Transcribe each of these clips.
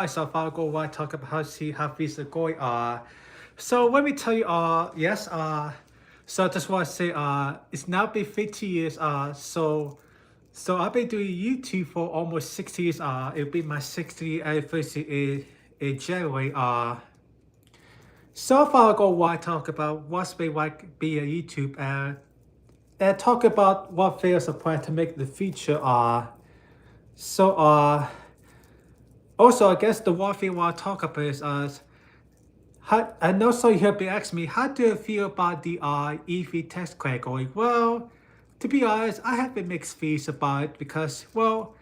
So far ago, I talk about how see how things are going. So let me tell you. Yes. So I just want to say. It's now been 50 years. So I've been doing YouTube for almost 60 years. It'll be my 60th anniversary in January. So far ago, what I talk about what's been like be a YouTube and talk about what things are planned to make in the future. So Also, I guess the one thing I want to talk about is how, and also you have been asking me, how do you feel about the EV tax credit going? Well, to be honest, I have been mixed feelings about it because, well,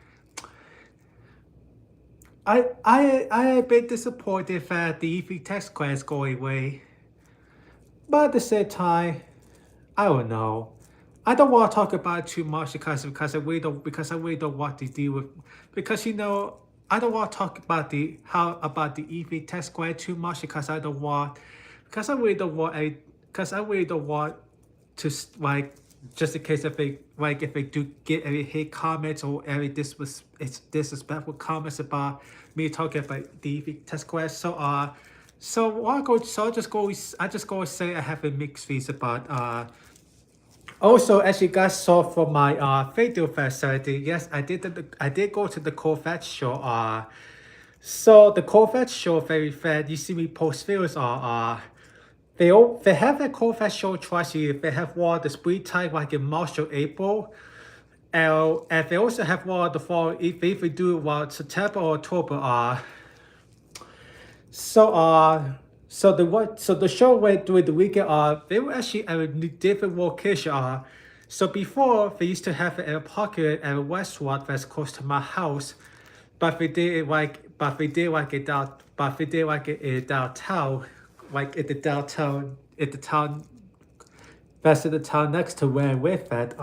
I have been disappointed that the EV tax credit is going away. But at the same time, I don't know. I don't want to talk about it too much because I really don't want to deal with because I don't want to talk about the EV test square too much because I really don't want a because I really don't want to like just in case if they do get any hate comments or any disrespectful comments about me talking about the EV test square. I just go and say I have a mixed feelings about Also, as you guys saw from my video facility, yes, I did go to the Corvette show. So the Corvette show very fair. You see me post videos they have a Corvette show twice a year. They have one the spring time like in March or April. And they also have one the fall if they do one September or October. So so the show went during the weekend. They were actually at a different location. So before they used to have it at a parking at a restaurant that's close to my house, but they did like it in downtown, like in the downtown, in the town that's in the town next to where I live at.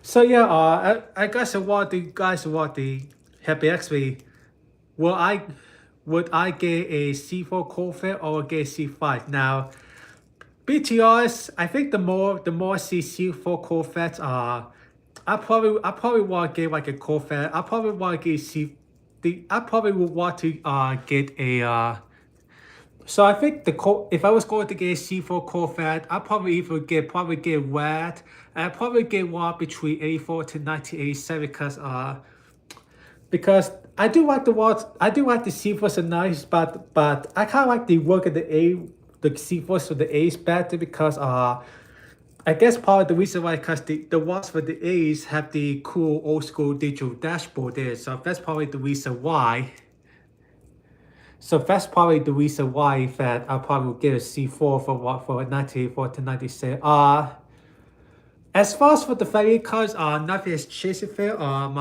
So yeah. I guess I want the guys want the happy actually. Will I would I get a C4 Corvette or get a C5? Now, BTRs, I think the more I see C4 Corvettes I probably want to get like a Corvette. I probably want to get I probably would want to get a so I think if I was going to get a C4 Corvette, I'd probably either get red and I'd probably get one between 84 to 1987 because I do like the C4s are nice, but I kind of like the work of the C4s for the A's better because I guess part of the reason why because the ones for the A's have the cool old school digital dashboard there, so that's probably the reason why. So that's probably the reason why that I probably will get a C4 for 1984 to 96. As far as for the value cards, nothing has changed there. I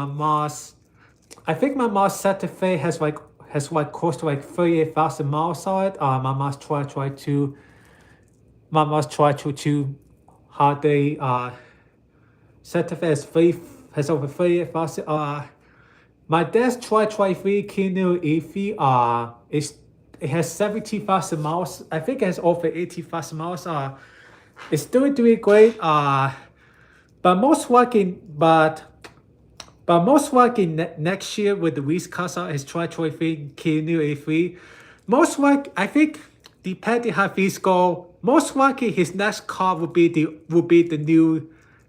think my Mars certificate has like close to like 38,000 miles on it. My Mars try to how they certificate has over 38,000. My dad's 3 Kino EV it has 70,000 miles. I think it has over 80,000 miles. It's still doing great. But most likely, most likely next year with the Reese Casa is 2023 Kino A3. Most likely, I think depending how things go, most likely his next car will be the new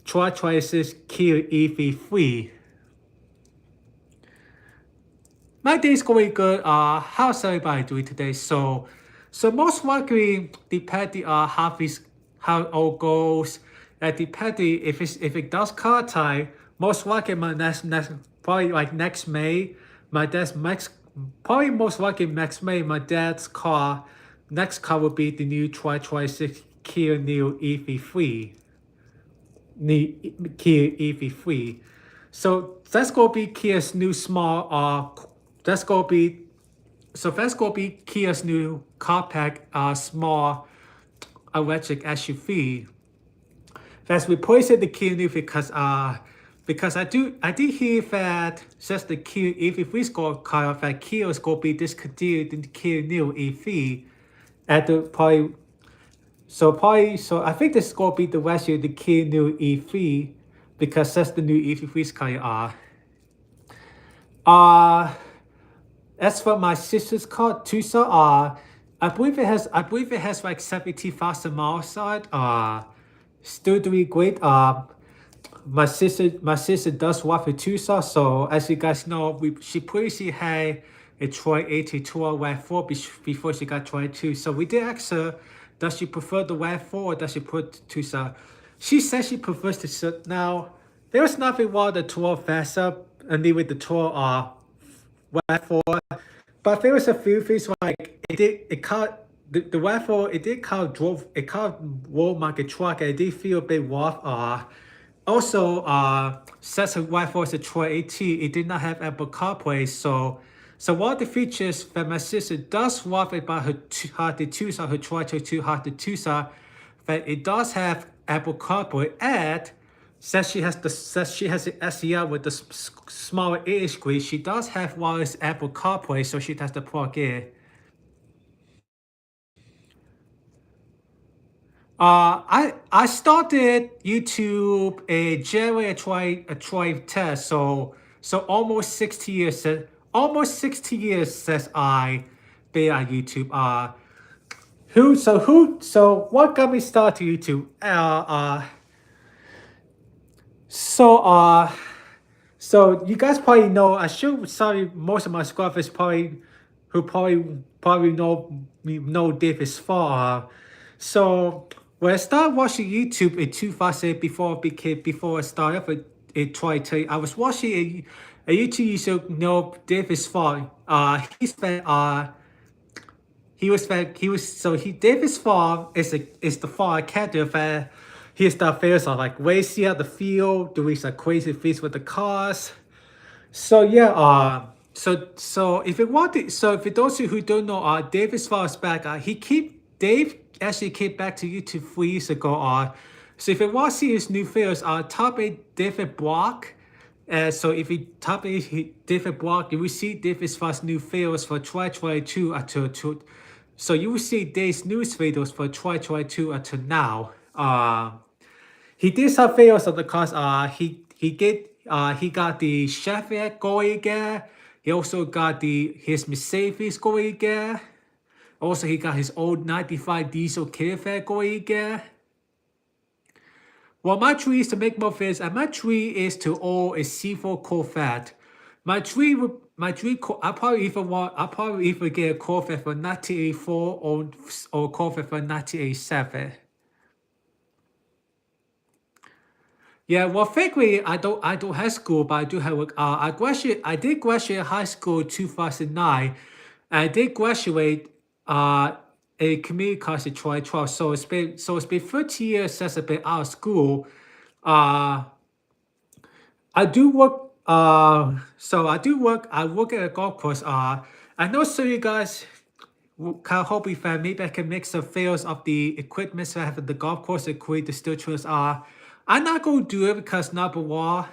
2026 Kia EV3. My day is going good. How's everybody doing today? So most likely, depending on how it all goes, and depending if it does car time, most likely my next probably like next May, my dad's next probably most likely next May, my dad's next car will be the new 2026 Kia Neo EV3. Kia EV3. So that's gonna be Kia's new that's gonna be Kia's new compact small electric SUV. That's replacing the Kia Neo because I did hear that since the Kia EV3 score car that Kia is gonna be discontinued in the Kia Neo EV at the so I think this is gonna be the rest of the Kia Neo EV because that's the new EV3 car. as for my sister's car, Tucson, I believe it has like 70,000 miles side. Still doing great. My sister does work for Tucson, so as you guys know, she previously had a Troy 82 or WAV4 before she got Troy 2. So we did ask her, does she prefer the WAV4 or does she put Tucson? She says she prefers the sit. Now, there was nothing wrong with the 12 faster and even the 12 WAV4, but there was a few things like it can't. The WAV4 it did kind of roll like a truck and it did feel a bit rough. Also, since the WAV4 is a Troy AT, it did not have Apple CarPlay, so one of the features that my sister does love about the Tucson, her Troy 2 the Tucson, that it does have Apple CarPlay, and since she has the SEL with the smaller 8-inch screen, she does have wireless Apple CarPlay, so she has to plug in. I started YouTube in January a try test, so almost 60 years since I been on YouTube. So what got me started YouTube? So you guys probably know. Sorry, most of my subscribers probably know David's far. So when I started watching YouTube in 2000, before I started up in 2020, I was watching a YouTube user named David Farr. David Farr is the Farr character that his videos are like racing out the field, doing some crazy things with the cars. So yeah, so if for those of you who don't know, David Farr's back. Dave actually came back to YouTube 3 years ago. So if you want to see his new videos, type in David Block. So if you type in David Block, you will see David Farr's new videos for 2022 so you will see Dave's news videos for 2022 until now. He did some videos on the cars. He got the Chevy going again. He also got his Mercedes going again. Also, he got his old 95 diesel Corvette going again. Well, my dream is to make more videos, and my dream is to own a C4 Corvette. I probably either get a Corvette for 1984 or a Corvette for 1987. Yeah, well, thankfully I don't high school, but I do have I did graduate high school in 2009. I did graduate a community college in 2012. So it's been 30 years since I've been out of school. I do work. I work at a golf course. I know some of you guys kind of hoping that maybe I can make some videos of the equipment that I have at the golf course and create the still trails. I'm not gonna do it because number one,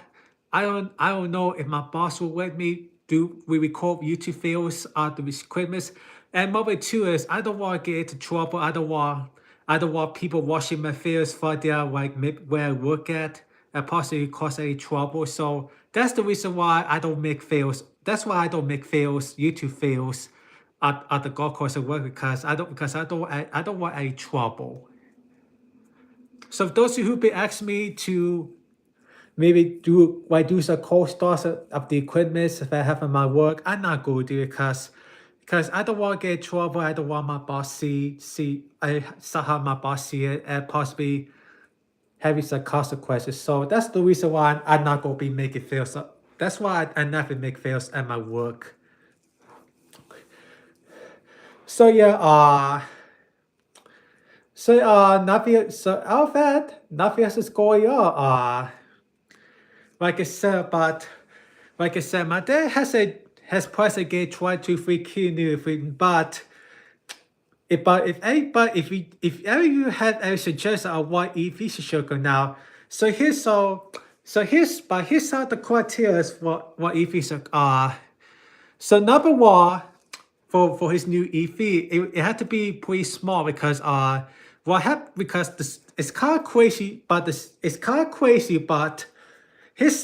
I don't know if my boss will let me record YouTube videos of the equipment. And number two is I don't want to get into trouble. I don't want people watching my videos for their where I work at and possibly cause any trouble. So that's the reason why I don't make videos. That's why I don't make videos, YouTube videos at the golf course at work because I don't want any trouble. So those who've been asking me to maybe do some cold starts of the equipment that I have in my work, I'm not going to do it because I don't want to get in trouble. I don't want my boss see somehow my boss see it and possibly having some consequences. So that's the reason why I'm not going to be making fails. That's why I never make fails at my work. So yeah, nothing else is going on. Like I said, my dad has priced a game 23 key but if ever you have any suggestion on what EV should go now, here's some of the criteria for what EVs are. So number one, for his new EV, it had to be pretty small because it's kind of crazy, but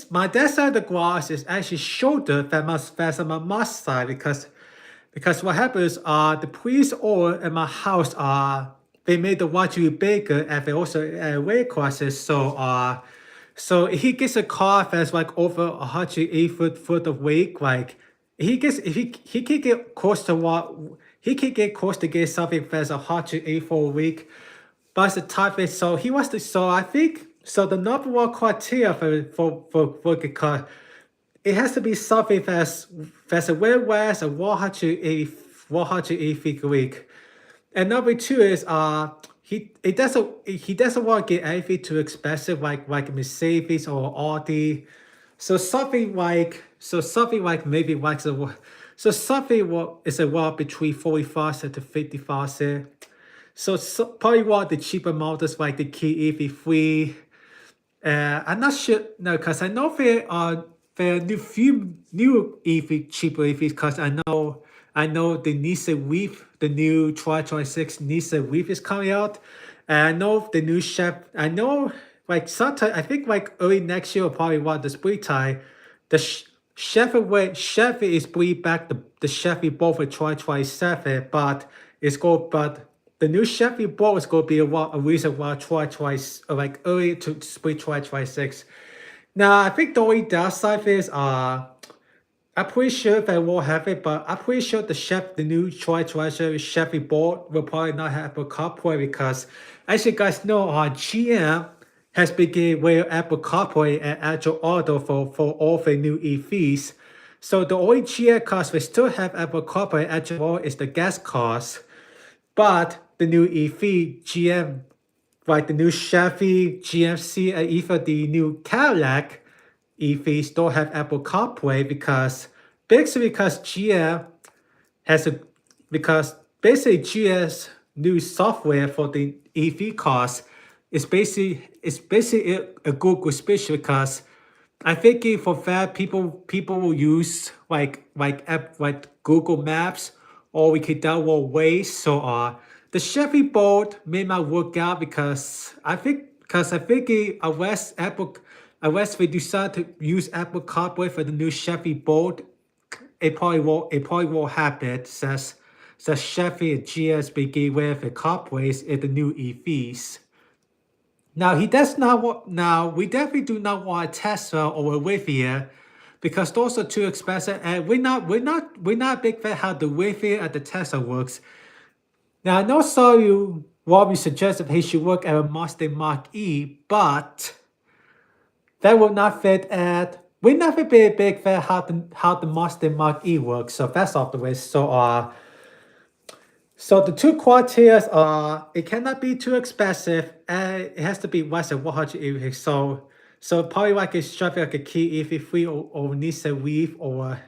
my dad's side of the garage is actually shorter than my mom's side because because what happens the police all in my house they made the watch bigger and they also weight classes. So he gets a car that's like over 180 foot of weight. Like he gets if he can get close to what he can get close to get something that's 184 a week. But it's the type is so he wants to so I think so the number one criteria for the car it has to be something that's a way less than 180 feet a week. And number two is he doesn't want to get anything too expensive like Mercedes or Audi. Something like maybe like so something what is a lot between 40,000 to 50,000. So probably one of the cheaper models like the Kia EV3. I'm not sure no, because I know there are new EV cheaper EVs. Because I know the Nissan Leaf, the new 2026 Nissan Leaf is coming out, and I know the new Chevy. I know like sometime I think like early next year or probably one the springtime, the Chevy is bringing back the Chevy Bolt for 2027, but the new Chevy Bolt is going to be a reason why 2020 like early to spring 2026. Now, I think the only downside is I'm pretty sure they won't have it, but I'm pretty sure the new Chevy Bolt will probably not have Apple CarPlay because, as you guys know, GM has begun with Apple CarPlay and Android Auto for all the new EVs. So the only GM cars we still have Apple CarPlay and Android Auto is the gas cars, but the new EV GM like the new Chevy, GMC, and even the new Cadillac EVs don't have Apple CarPlay because GM has a because basically GM's new software for the EV cars is basically a Google speech because I think for that people will use like Google Maps or we could download Waze. So the Chevy Bolt may not work out because I think unless we decide to use Apple CarPlay for the new Chevy Bolt, it probably won't happen since Chevy and GS begin with the CarPlays in the new EVs. Now he does not want. Now we definitely do not want a Tesla or a Rivian because those are too expensive, and we're not a big fan how the Rivian and the Tesla works. Now I know so you Robbie suggested he should work at a Mustang Mach-E, but that will not fit at. We're never be a big fan how the Mustang Mach-E works, so that's off the way. So the two criteria are it cannot be too expensive and it has to be less than 180. So probably like a something like a Kia EV3 or Nissan Leaf or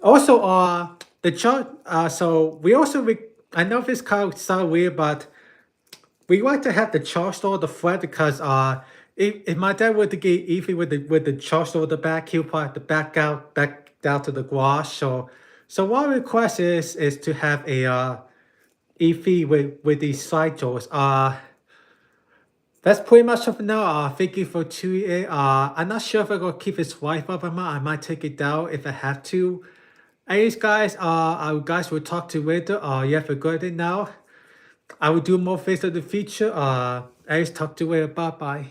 also the charge so we also I know this kind of sound weird, but we like to have the charge store the front because if my dad were to get EV with the charge store the back, he'll probably have to back down to the garage. So one request is to have a EV with these side doors. That's pretty much it for now. Thank you for tuning in. I'm not sure if I'm gonna keep this Wi-Fi up or not. I might take it down if I have to. Anyways, guys, I guys will talk to you later. You have a good day now. I will do more things in the future. Anyways, talk to you later. Bye bye.